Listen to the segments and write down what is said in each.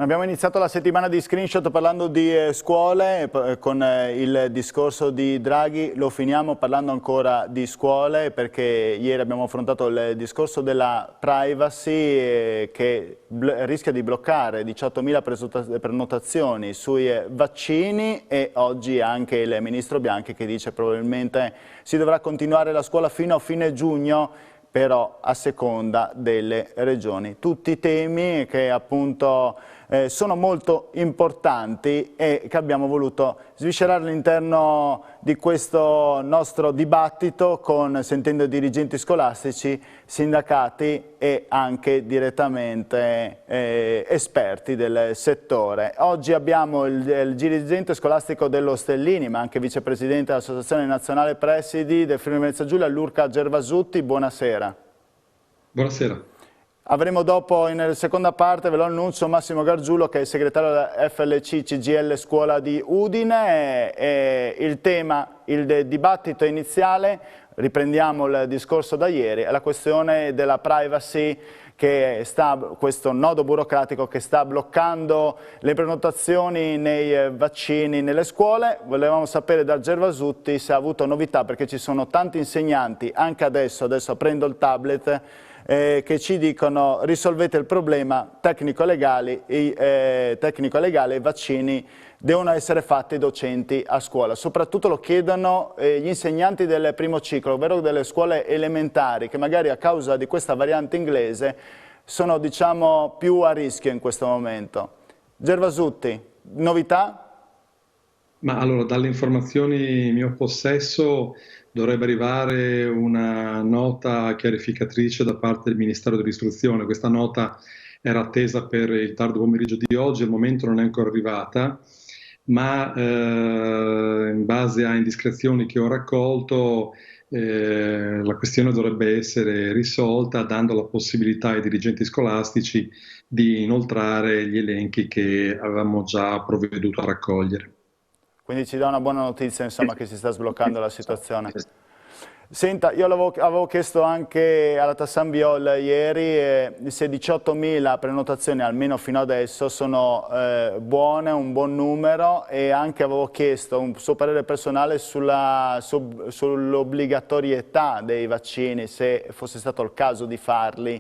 Abbiamo iniziato la settimana di screenshot parlando di scuole, con il discorso di Draghi, lo finiamo parlando ancora di scuole perché ieri abbiamo affrontato il discorso della privacy che rischia di bloccare 18.000 prenotazioni sui vaccini e oggi anche il ministro Bianchi che dice probabilmente si dovrà continuare la scuola fino a fine giugno, però a seconda delle regioni. Tutti temi che appunto sono molto importanti e che abbiamo voluto sviscerare all'interno di questo nostro dibattito sentendo dirigenti scolastici, sindacati e anche direttamente esperti del settore. Oggi abbiamo il dirigente scolastico dello Stellini, ma anche vicepresidente dell'Associazione Nazionale Presidi del Friuli Venezia Giulia, Luca Gervasutti. Buonasera. Buonasera. Avremo dopo, in seconda parte, ve lo annuncio, Massimo Gargiulo, che è il segretario della FLC CGIL Scuola di Udine. Il tema, il dibattito iniziale, riprendiamo il discorso da ieri, è la questione della privacy, questo nodo burocratico che sta bloccando le prenotazioni nei vaccini nelle scuole. Volevamo sapere da Gervasutti se ha avuto novità, perché ci sono tanti insegnanti, anche adesso prendo il tablet, che ci dicono risolvete il problema tecnico-legale, i vaccini devono essere fatti ai docenti a scuola. Soprattutto lo chiedono gli insegnanti del primo ciclo, ovvero delle scuole elementari, che magari a causa di questa variante inglese sono diciamo più a rischio in questo momento. Gervasutti, novità? Ma allora, dalle informazioni in mio possesso dovrebbe arrivare una nota chiarificatrice da parte del Ministero dell'Istruzione. Questa nota era attesa per il tardo pomeriggio di oggi, al momento non è ancora arrivata, ma in base a indiscrezioni che ho raccolto, la questione dovrebbe essere risolta dando la possibilità ai dirigenti scolastici di inoltrare gli elenchi che avevamo già provveduto a raccogliere. Quindi ci dà una buona notizia, insomma, che si sta sbloccando la situazione. Senta, io avevo chiesto anche alla Tassan Biol ieri se 18.000 prenotazioni, almeno fino adesso, sono buone, un buon numero, e anche avevo chiesto un suo parere personale sull'obbligatorietà dei vaccini, se fosse stato il caso di farli,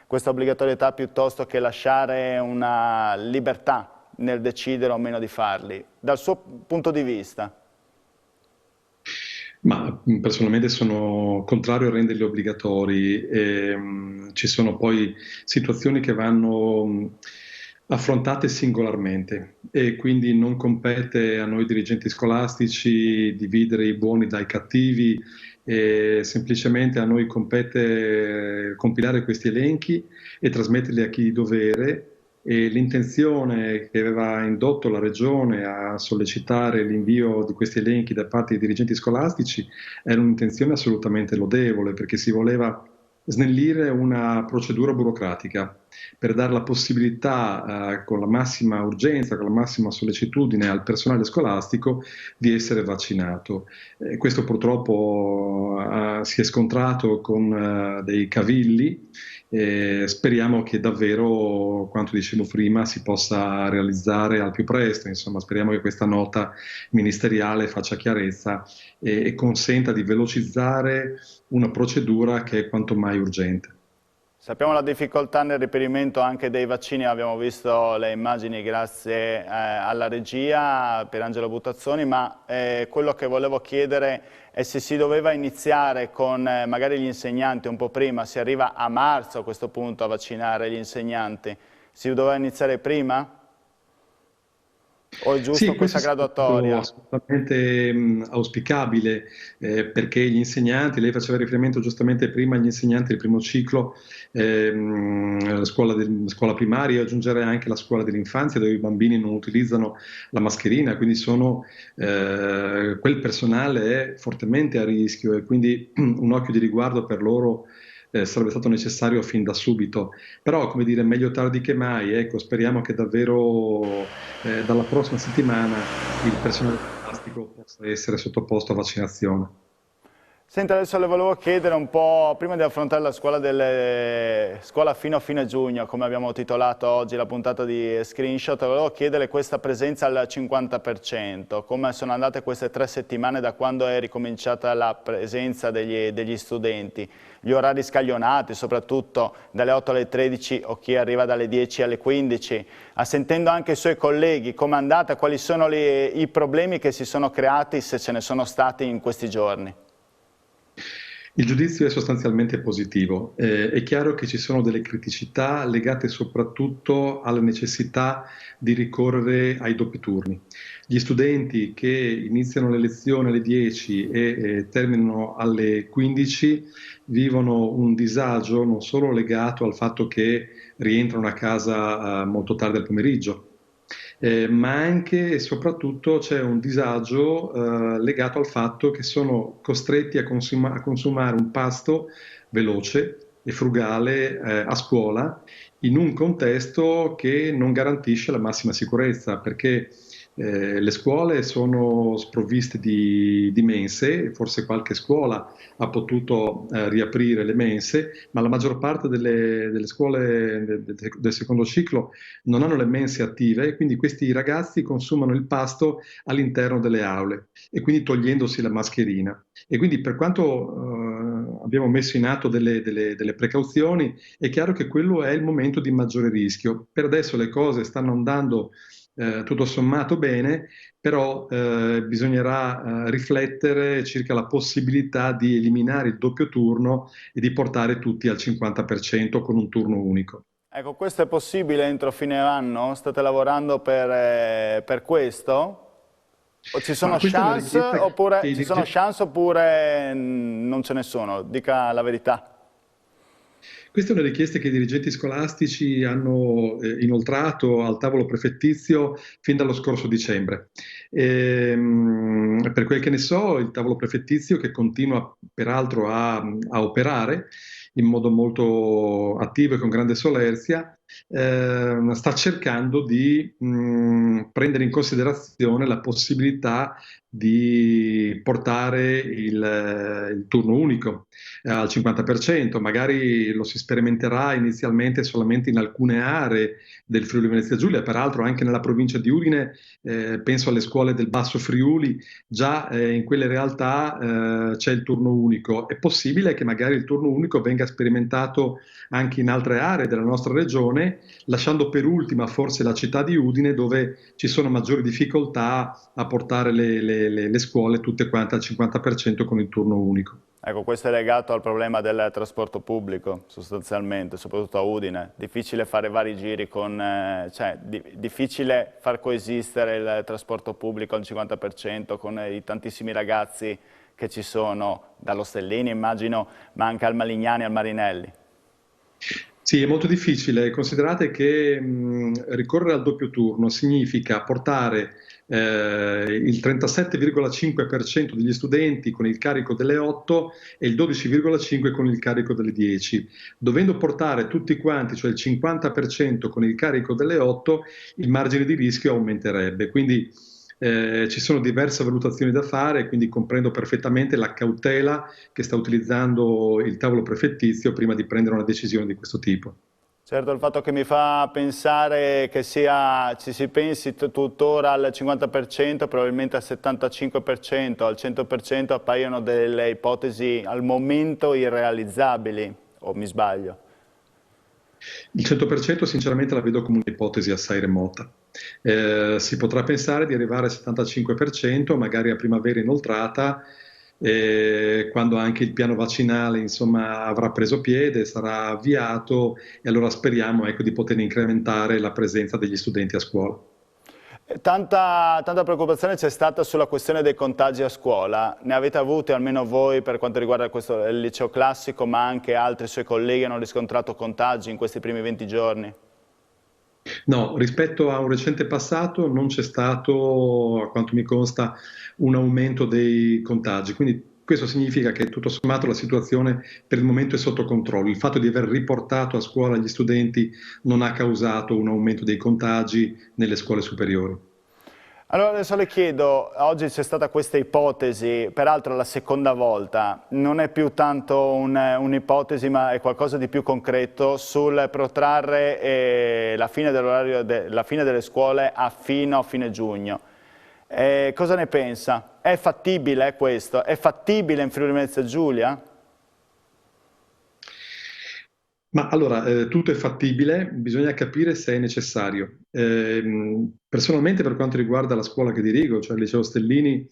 questa obbligatorietà piuttosto che lasciare una libertà nel decidere o meno di farli, dal suo punto di vista. Ma personalmente sono contrario a renderli obbligatori. Ci sono poi situazioni che vanno affrontate singolarmente e quindi non compete a noi dirigenti scolastici dividere i buoni dai cattivi, semplicemente a noi compete compilare questi elenchi e trasmetterli a chi di dovere. E l'intenzione che aveva indotto la Regione a sollecitare l'invio di questi elenchi da parte dei dirigenti scolastici era un'intenzione assolutamente lodevole, perché si voleva snellire una procedura burocratica per dare la possibilità, con la massima urgenza, con la massima sollecitudine al personale scolastico di essere vaccinato. Questo purtroppo si è scontrato con dei cavilli. Speriamo che davvero, quanto dicevo prima, si possa realizzare al più presto. Insomma, speriamo che questa nota ministeriale faccia chiarezza e consenta di velocizzare una procedura che è quanto mai urgente. Sappiamo la difficoltà nel reperimento anche dei vaccini, abbiamo visto le immagini grazie alla regia per Angelo Buttazzoni, ma quello che volevo chiedere è se si doveva iniziare con magari gli insegnanti un po' prima, si arriva a marzo a questo punto a vaccinare gli insegnanti, si doveva iniziare prima? O è giusto Sì, questa questo è stato graduatoria? assolutamente auspicabile, perché gli insegnanti, lei faceva riferimento giustamente prima agli insegnanti del primo ciclo, scuola primaria, io aggiungerei anche la scuola dell'infanzia, dove i bambini non utilizzano la mascherina, quindi quel personale è fortemente a rischio e quindi un occhio di riguardo per loro sarebbe stato necessario fin da subito. Però, come dire, meglio tardi che mai, ecco, speriamo che davvero dalla prossima settimana il personale scolastico possa essere sottoposto a vaccinazione. Senti, adesso le volevo chiedere un po', prima di affrontare la scuola fino a fine giugno, come abbiamo titolato oggi la puntata di Screenshot, volevo chiedere questa presenza al 50%, come sono andate queste 3 settimane da quando è ricominciata la presenza degli studenti, gli orari scaglionati, soprattutto dalle 8 alle 13 o chi arriva dalle 10 alle 15, sentendo anche i suoi colleghi, come è andata, quali sono i problemi che si sono creati, se ce ne sono stati in questi giorni. Il giudizio è sostanzialmente positivo. È chiaro che ci sono delle criticità legate soprattutto alla necessità di ricorrere ai doppi turni. Gli studenti che iniziano le lezioni alle 10 e terminano alle 15 vivono un disagio non solo legato al fatto che rientrano a casa molto tardi al pomeriggio, ma anche e soprattutto c'è un disagio legato al fatto che sono costretti a consumare un pasto veloce e frugale a scuola in un contesto che non garantisce la massima sicurezza, perché le scuole sono sprovviste di mense, forse qualche scuola ha potuto riaprire le mense, ma la maggior parte delle scuole del secondo ciclo non hanno le mense attive, quindi questi ragazzi consumano il pasto all'interno delle aule e quindi togliendosi la mascherina. E quindi per quanto abbiamo messo in atto delle precauzioni, è chiaro che quello è il momento di maggiore rischio. Per adesso le cose stanno andando tutto sommato bene, però bisognerà riflettere circa la possibilità di eliminare il doppio turno e di portare tutti al 50% con un turno unico. Ecco, questo è possibile entro fine anno? State lavorando per questo? O ci sono chance oppure non ce ne sono? Dica la verità. Questa è una richiesta che i dirigenti scolastici hanno inoltrato al tavolo prefettizio fin dallo scorso dicembre. Per quel che ne so, il tavolo prefettizio, che continua peraltro a operare in modo molto attivo e con grande solerzia, sta cercando di prendere in considerazione la possibilità di portare il turno unico al 50%, magari lo si sperimenterà inizialmente solamente in alcune aree del Friuli Venezia Giulia, peraltro anche nella provincia di Udine, penso alle scuole del Basso Friuli, già in quelle realtà c'è il turno unico. È possibile che magari il turno unico venga sperimentato anche in altre aree della nostra regione, lasciando per ultima forse la città di Udine, dove ci sono maggiori difficoltà a portare le scuole tutte quante al 50% con il turno unico. Ecco, questo è legato al problema del trasporto pubblico, sostanzialmente, soprattutto a Udine. Difficile fare vari giri difficile far coesistere il trasporto pubblico al 50% con i tantissimi ragazzi che ci sono, dallo Stellini immagino, ma anche al Malignani e al Marinelli. Sì, è molto difficile. Considerate che ricorrere al doppio turno significa portare il 37,5% degli studenti con il carico delle 8 e il 12,5% con il carico delle 10. Dovendo portare tutti quanti, cioè il 50% con il carico delle 8, il margine di rischio aumenterebbe. Quindi ci sono diverse valutazioni da fare, quindi comprendo perfettamente la cautela che sta utilizzando il tavolo prefettizio prima di prendere una decisione di questo tipo. Certo, il fatto che mi fa pensare che ci si pensi tuttora al 50%, probabilmente al 75%, al 100% appaiono delle ipotesi al momento irrealizzabili, o mi sbaglio? Il 100% sinceramente la vedo come un'ipotesi assai remota. Si potrà pensare di arrivare al 75%, magari a primavera inoltrata, quando anche il piano vaccinale insomma, avrà preso piede, sarà avviato e allora speriamo ecco, di poter incrementare la presenza degli studenti a scuola. Tanta preoccupazione c'è stata sulla questione dei contagi a scuola. Ne avete avuti almeno voi per quanto riguarda il liceo classico, ma anche altri suoi colleghi hanno riscontrato contagi in questi primi 20 giorni? No, rispetto a un recente passato non c'è stato, a quanto mi consta, un aumento dei contagi. Quindi questo significa che tutto sommato la situazione per il momento è sotto controllo. Il fatto di aver riportato a scuola gli studenti non ha causato un aumento dei contagi nelle scuole superiori. Allora adesso le chiedo, oggi c'è stata questa ipotesi, peraltro la seconda volta, non è più tanto un'ipotesi ma è qualcosa di più concreto sul protrarre la fine dell'orario, la fine delle scuole fino a fine giugno. Cosa ne pensa? È fattibile questo? È fattibile in Friuli Venezia Giulia? Ma allora, tutto è fattibile, bisogna capire se è necessario. Personalmente, per quanto riguarda la scuola che dirigo, cioè il Liceo Stellini,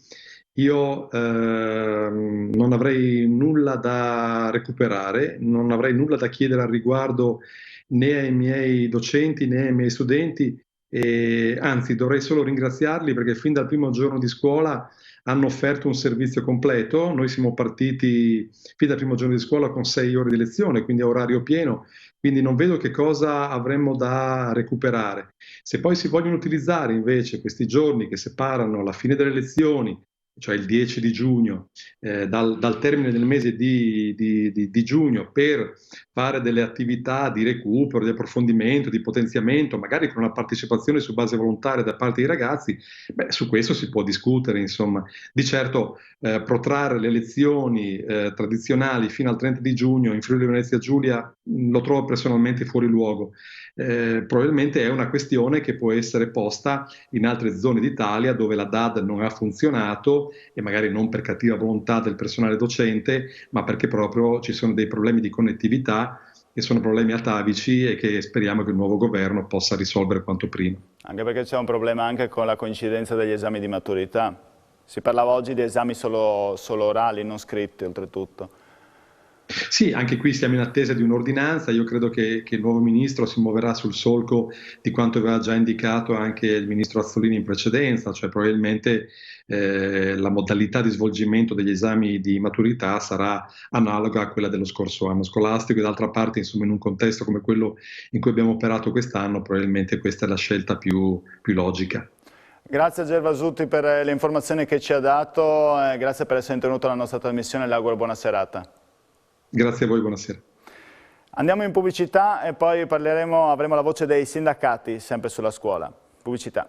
io non avrei nulla da recuperare, non avrei nulla da chiedere al riguardo né ai miei docenti né ai miei studenti, e anzi dovrei solo ringraziarli perché fin dal primo giorno di scuola hanno offerto un servizio completo. Noi siamo partiti fin dal primo giorno di scuola con 6 ore di lezione, quindi a orario pieno, quindi non vedo che cosa avremmo da recuperare. Se poi si vogliono utilizzare invece questi giorni che separano la fine delle lezioni, cioè il 10 di giugno, dal termine del mese di giugno, per fare delle attività di recupero, di approfondimento, di potenziamento, magari con una partecipazione su base volontaria da parte dei ragazzi, beh, su questo si può discutere, insomma. Di certo protrarre le lezioni tradizionali fino al 30 di giugno in Friuli Venezia Giulia lo trovo personalmente fuori luogo. Probabilmente è una questione che può essere posta in altre zone d'Italia dove la DAD non ha funzionato, e magari non per cattiva volontà del personale docente, ma perché proprio ci sono dei problemi di connettività che sono problemi atavici e che speriamo che il nuovo governo possa risolvere quanto prima. Anche perché c'è un problema anche con la coincidenza degli esami di maturità. Si parlava oggi di esami solo orali, non scritti oltretutto. Sì, anche qui siamo in attesa di un'ordinanza. Io credo che il nuovo ministro si muoverà sul solco di quanto aveva già indicato anche il ministro Azzolini in precedenza, cioè probabilmente la modalità di svolgimento degli esami di maturità sarà analoga a quella dello scorso anno scolastico, e d'altra parte, insomma, in un contesto come quello in cui abbiamo operato quest'anno, probabilmente questa è la scelta più logica. Grazie a Gervasutti per le informazioni che ci ha dato, grazie per essere intervenuto alla nostra trasmissione, le auguro buona serata. Grazie a voi, buonasera. Andiamo in pubblicità e poi avremo la voce dei sindacati, sempre sulla scuola. Pubblicità.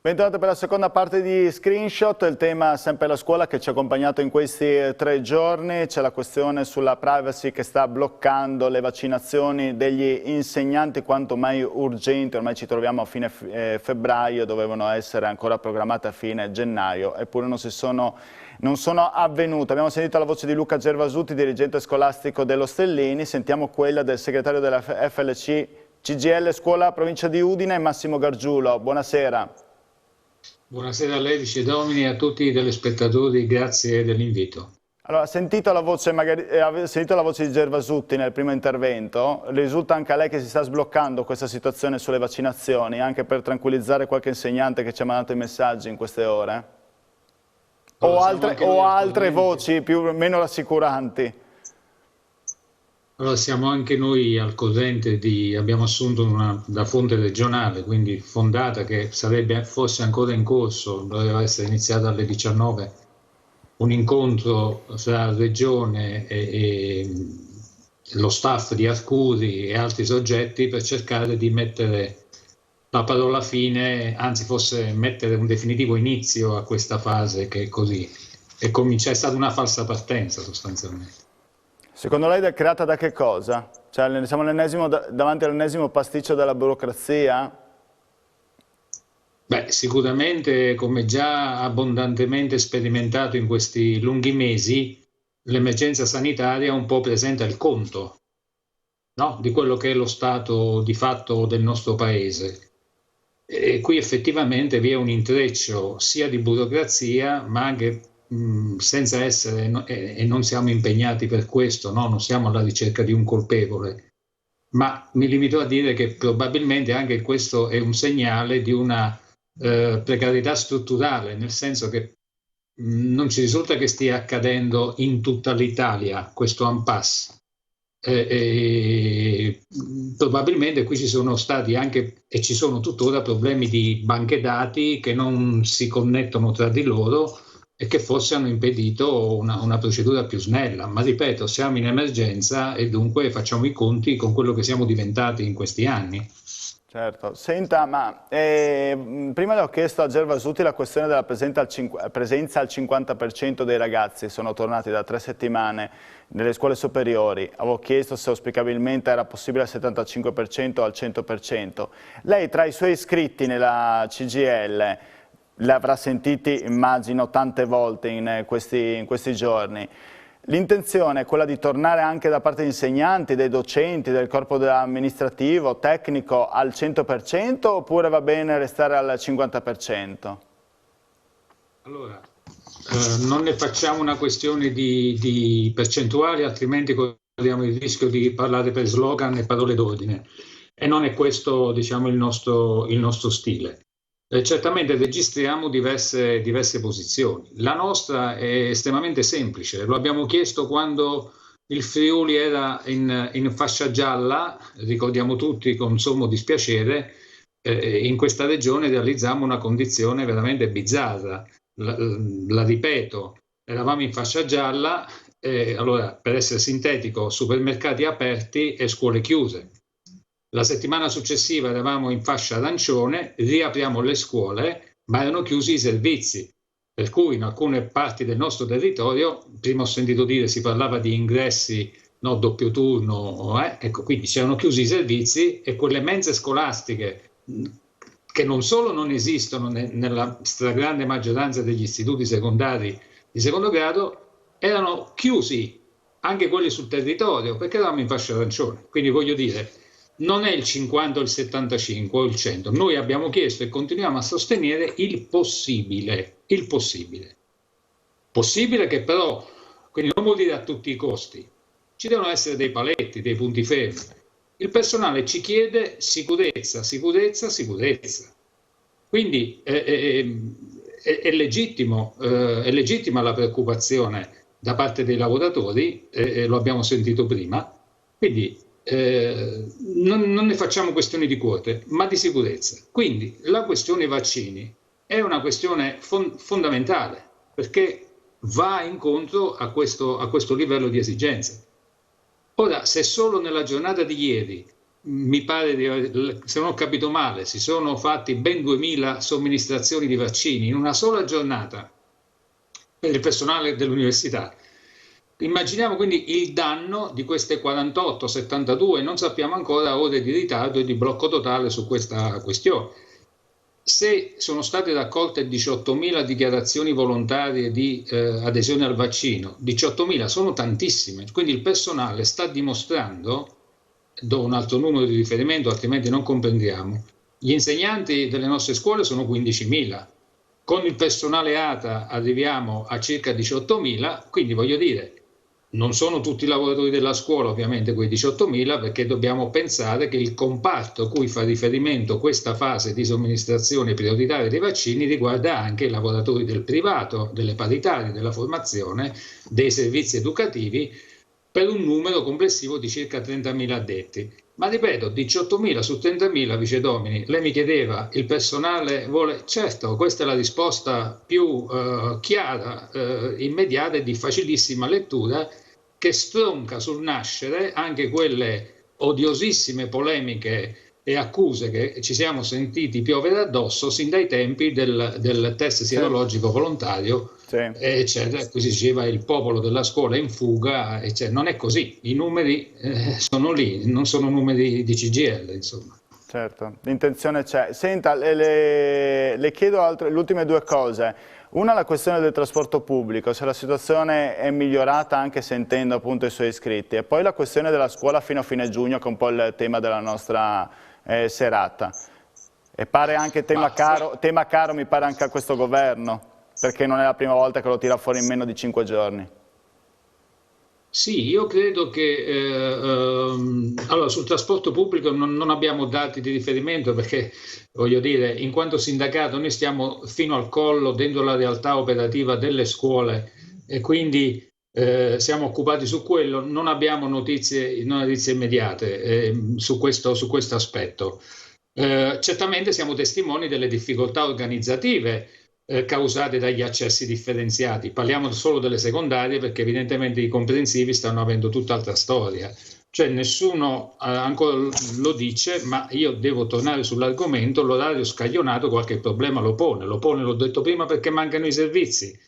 Bentornati per la seconda parte di Screenshot, il tema sempre la scuola che ci ha accompagnato in questi 3 giorni, c'è la questione sulla privacy che sta bloccando le vaccinazioni degli insegnanti quanto mai urgenti, ormai ci troviamo a fine febbraio, dovevano essere ancora programmate a fine gennaio, eppure non sono avvenute. Abbiamo sentito la voce di Luca Gervasutti, dirigente scolastico dello Stellini, sentiamo quella del segretario della FLC CGIL Scuola Provincia di Udine, Massimo Gargiulo. Buonasera. Buonasera a lei, Vice Domini, e a tutti i telespettatori, grazie dell'invito. Allora, sentito la voce di Gervasutti nel primo intervento, risulta anche a lei che si sta sbloccando questa situazione sulle vaccinazioni, anche per tranquillizzare qualche insegnante che ci ha mandato i messaggi in queste ore? Allora, o altre voci meno rassicuranti? Allora, siamo anche noi al corrente abbiamo assunto da fonte regionale, quindi fondata, che fosse ancora in corso, doveva essere iniziata alle 19, un incontro fra Regione e lo staff di Arcuri e altri soggetti per cercare di mettere la parola fine, anzi forse mettere un definitivo inizio a questa fase che è così. È stata una falsa partenza sostanzialmente. Secondo lei è creata da che cosa? Cioè, siamo davanti all'ennesimo pasticcio della burocrazia? Beh, sicuramente, come già abbondantemente sperimentato in questi lunghi mesi, l'emergenza sanitaria un po' presenta il conto, no? Di quello che è lo stato di fatto del nostro paese. E qui effettivamente vi è un intreccio sia di burocrazia, ma anche senza essere, e non siamo impegnati per questo, no? Non siamo alla ricerca di un colpevole, ma mi limito a dire che probabilmente anche questo è un segnale di una precarietà strutturale, nel senso che non ci risulta che stia accadendo in tutta l'Italia questo impasse, probabilmente qui ci sono stati anche e ci sono tuttora problemi di banche dati che non si connettono tra di loro e che forse hanno impedito una procedura più snella. Ma ripeto, siamo in emergenza e dunque facciamo i conti con quello che siamo diventati in questi anni. Certo, senta, ma prima le ho chiesto a Gervasuti la questione della presenza al 50% dei ragazzi, sono tornati da 3 settimane nelle scuole superiori, avevo chiesto se auspicabilmente era possibile al 75% o al 100%. Lei tra i suoi iscritti nella CGIL, li avrà sentiti immagino tante volte in questi giorni. L'intenzione è quella di tornare anche da parte degli insegnanti, dei docenti, del corpo amministrativo, tecnico al 100% oppure va bene restare al 50%? Allora, non ne facciamo una questione di percentuali, altrimenti corriamo il rischio di parlare per slogan e parole d'ordine. E non è questo, diciamo, il nostro stile. Certamente registriamo diverse posizioni. La nostra è estremamente semplice, lo abbiamo chiesto quando il Friuli era in fascia gialla, ricordiamo tutti con sommo dispiacere, in questa regione realizziamo una condizione veramente bizzarra. La ripeto, eravamo in fascia gialla, allora per essere sintetico, supermercati aperti e scuole chiuse. La settimana successiva eravamo in fascia arancione, riapriamo le scuole, ma erano chiusi i servizi, per cui in alcune parti del nostro territorio, prima ho sentito dire si parlava di ingressi doppio turno, ecco, quindi c'erano chiusi i servizi e quelle mense scolastiche che non solo non esistono nella stragrande maggioranza degli istituti secondari di secondo grado, erano chiusi anche quelli sul territorio perché eravamo in fascia arancione. Quindi voglio dire, non è il 50 o il 75 o il 100, noi abbiamo chiesto e continuiamo a sostenere il possibile che però, quindi non vuol dire a tutti i costi, ci devono essere dei paletti, dei punti fermi. Il personale ci chiede sicurezza. Quindi è legittima la preoccupazione da parte dei lavoratori, lo abbiamo sentito prima, quindi non ne facciamo questioni di quote, ma di sicurezza. Quindi la questione vaccini è una questione fondamentale, perché va incontro a questo livello di esigenza. Ora, se solo nella giornata di ieri, mi pare, se non ho capito male, si sono fatti ben 2000 somministrazioni di vaccini in una sola giornata per il personale dell'università, immaginiamo quindi il danno di queste 48, 72, non sappiamo ancora, ore di ritardo e di blocco totale su questa questione. Se sono state raccolte 18.000 dichiarazioni volontarie di adesione al vaccino, 18.000 sono tantissime, quindi il personale sta dimostrando, do un altro numero di riferimento altrimenti non comprendiamo, gli insegnanti delle nostre scuole sono 15.000, con il personale ATA arriviamo a circa 18.000, quindi voglio dire, non sono tutti i lavoratori della scuola ovviamente quei 18.000, perché dobbiamo pensare che il comparto a cui fa riferimento questa fase di somministrazione prioritaria dei vaccini riguarda anche i lavoratori del privato, delle paritarie, della formazione, dei servizi educativi, per un numero complessivo di circa 30.000 addetti. Ma ripeto, 18.000 su 30.000, Vice Domini, lei mi chiedeva, il personale vuole? Certo, questa è la risposta più chiara, immediata e di facilissima lettura, che stronca sul nascere anche quelle odiosissime polemiche e accuse che ci siamo sentiti piovere addosso sin dai tempi del test sierologico volontario, eccetera. Qui si diceva il popolo della scuola è in fuga, eccetera. Non è così, i numeri sono lì, non sono numeri di CGIL, insomma. Certo, l'intenzione c'è. Senta, le chiedo le ultime due cose. Una, la questione del trasporto pubblico, se la situazione è migliorata anche sentendo appunto i suoi iscritti, e poi la questione della scuola fino a fine giugno, che è un po' il tema della nostra serata. E pare anche tema caro mi pare anche a questo governo, perché non è la prima volta che lo tira fuori in meno di 5 giorni. Sì, io credo che allora, sul trasporto pubblico non abbiamo dati di riferimento perché, voglio dire, in quanto sindacato noi stiamo fino al collo dentro la realtà operativa delle scuole e quindi siamo occupati su quello, non abbiamo notizie immediate su questo aspetto. Certamente siamo testimoni delle difficoltà organizzative causate dagli accessi differenziati. Parliamo solo delle secondarie perché evidentemente i comprensivi stanno avendo tutt'altra storia. Cioè nessuno ancora lo dice, ma io devo tornare sull'argomento, l'orario scaglionato qualche problema lo pone, l'ho detto prima, perché mancano i servizi.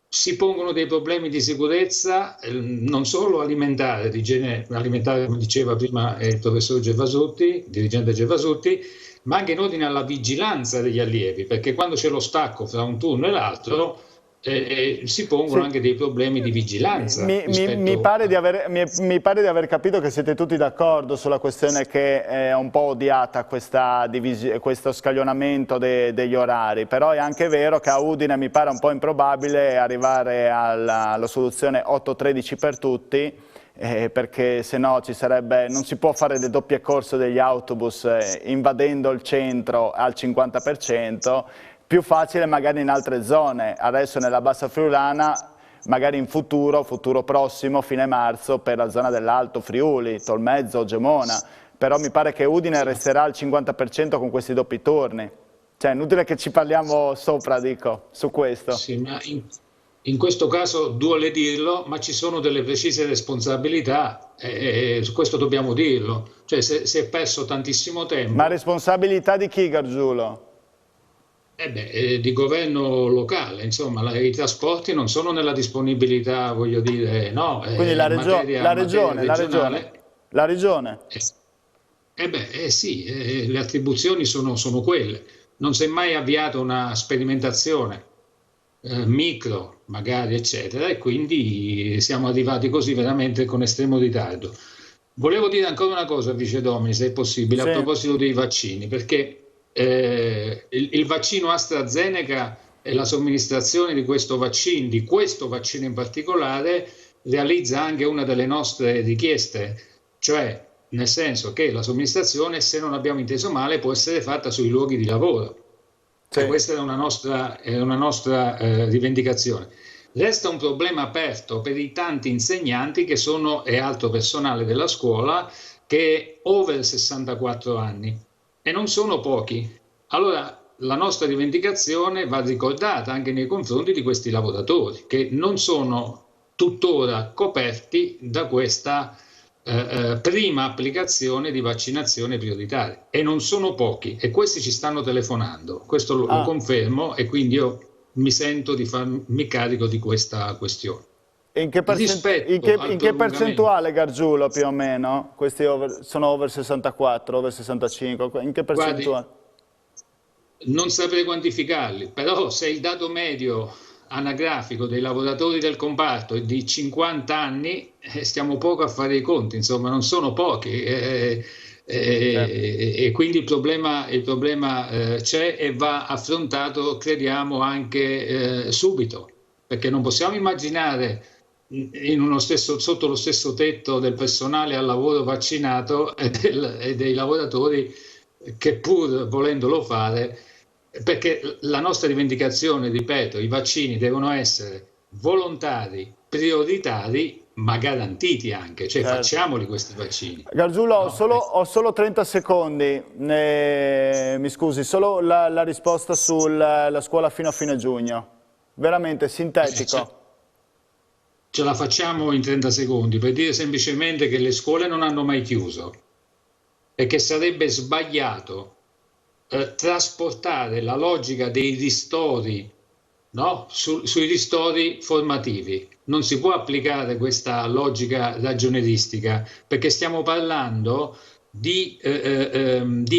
Si pongono dei problemi di sicurezza, non solo alimentare, di genere alimentare, come diceva prima il professor Gervasutti, dirigente Gervasutti, ma anche in ordine alla vigilanza degli allievi, perché quando c'è lo stacco fra un turno e l'altro si pongono Sì. anche dei problemi di vigilanza. Mi pare di aver capito che siete tutti d'accordo sulla questione che è un po' odiata questo scaglionamento degli orari, però è anche vero che a Udine mi pare un po' improbabile arrivare alla soluzione 8-13 per tutti, perché se no non si può fare le doppie corse degli autobus invadendo il centro al 50%, più facile magari in altre zone, adesso nella Bassa Friulana, magari in futuro prossimo, fine marzo, per la zona dell'Alto Friuli, Tolmezzo, Gemona, però mi pare che Udine resterà al 50% con questi doppi turni. Cioè è inutile che ci parliamo sopra, dico, su questo. Sì, ma in questo caso duole dirlo, ma ci sono delle precise responsabilità, su questo dobbiamo dirlo. Cioè si è perso tantissimo tempo. Ma responsabilità di chi, Gargiulo? Di governo locale, insomma, i trasporti non sono nella disponibilità, voglio dire, no. Quindi la regione. Sì, le attribuzioni sono quelle. Non si è mai avviata una sperimentazione micro, magari, eccetera, e quindi siamo arrivati così veramente con estremo ritardo. Volevo dire ancora una cosa, Vice Domini, se è possibile, sì, a proposito dei vaccini, perché il vaccino AstraZeneca e la somministrazione di questo vaccino in particolare, realizza anche una delle nostre richieste, cioè nel senso che la somministrazione, se non abbiamo inteso male, può essere fatta sui luoghi di lavoro. Sì. E questa è una nostra rivendicazione. Resta un problema aperto per i tanti insegnanti e altro personale della scuola che è over 64 anni. E non sono pochi. Allora la nostra rivendicazione va ricordata anche nei confronti di questi lavoratori che non sono tuttora coperti da questa prima applicazione di vaccinazione prioritaria, e non sono pochi, e questi ci stanno telefonando, questo lo confermo, e quindi io mi sento di farmi carico di questa questione. In che percentuale, Gargiulo, più o meno? Questi sono over 64, over 65? In che percentuale? Guardi, non saprei quantificarli, però se il dato medio anagrafico dei lavoratori del comparto è di 50 anni, stiamo poco a fare i conti, insomma, non sono pochi. E quindi il problema c'è e va affrontato, crediamo, anche subito, perché non possiamo immaginare sotto lo stesso tetto del personale al lavoro vaccinato e dei lavoratori che, pur volendolo fare, perché la nostra rivendicazione, ripeto, i vaccini devono essere volontari, prioritari, ma garantiti anche, cioè facciamoli questi vaccini. Gargiulo, ho solo 30 secondi, mi scusi, solo la risposta sulla scuola fino a fine giugno, veramente sintetico. Ce la facciamo in 30 secondi per dire semplicemente che le scuole non hanno mai chiuso e che sarebbe sbagliato trasportare la logica dei ristori, no? Sui ristori formativi. Non si può applicare questa logica ragionieristica, perché stiamo parlando di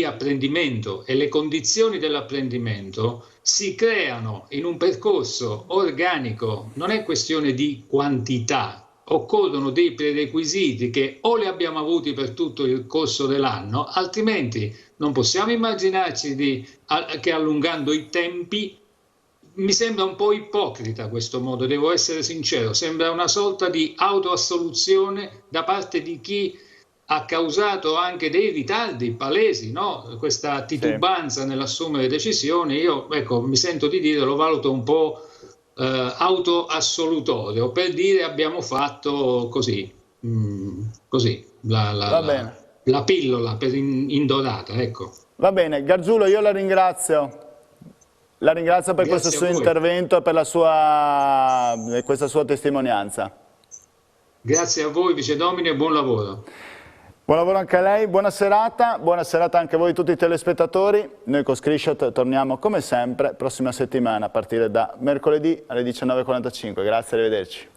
apprendimento, e le condizioni dell'apprendimento si creano in un percorso organico, non è questione di quantità. Occorrono dei prerequisiti che o li abbiamo avuti per tutto il corso dell'anno, altrimenti non possiamo immaginarci che allungando i tempi. Mi sembra un po' ipocrita questo modo, devo essere sincero, sembra una sorta di autoassoluzione da parte di chi ha causato anche dei ritardi palesi, no? Questa titubanza nell'assumere decisioni. Io, ecco, mi sento di dire, lo valuto un po' autoassolutorio per dire abbiamo fatto così, così la pillola indorata, ecco. Va bene, Gargiulo, io la ringrazio. La ringrazio per questo suo intervento e per questa sua testimonianza. Grazie a voi, Vice Domine, e buon lavoro. Buon lavoro anche a lei, buona serata anche a voi tutti i telespettatori. Noi con Screenshot torniamo come sempre prossima settimana a partire da mercoledì alle 19:45. Grazie, arrivederci.